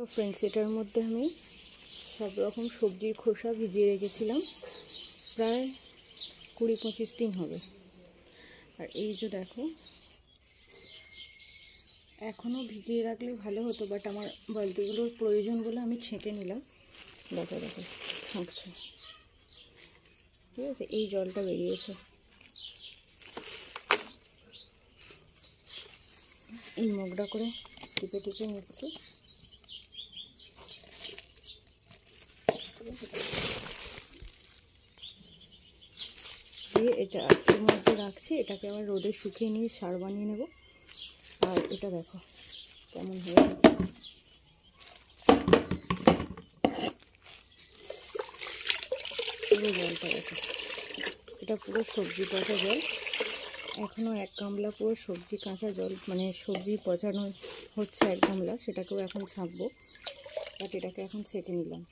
তো ফ্রেন্ডস, এটার মধ্যে আমি সব রকম সবজির খোসা ভিজিয়ে রেখেছিলাম, প্রায় 20-25 দিন হবে। আর এই যে দেখো, এখনও ভিজিয়ে রাখলে ভালো হতো, বাট আমার বালতিগুলোর প্রয়োজন বলে আমি ছেঁকে নিলাম। দেখো দেখো ছাঁকছে, ঠিক আছে, এই জলটা বেরিয়েছে। এই মগটা করে টিপে টিপে নিচ্ছি। দিয়ে এটা এর মধ্যে রাখছি, এটাকে আবার রোদে শুকিয়ে নিয়ে সার বানিয়ে নেব। আর এটা দেখো কেমন হয়েছে, পুরো জলটা দেখো, এটা পুরো সবজি পচা জল। এখনও 1 গামলা পুরো সবজি কাঁচা জল, মানে সবজি পচানো হচ্ছে 1 গামলা, সেটাকেও এখন ছাঁকবো। বাট এটাকে এখন ছেঁকে নিলাম।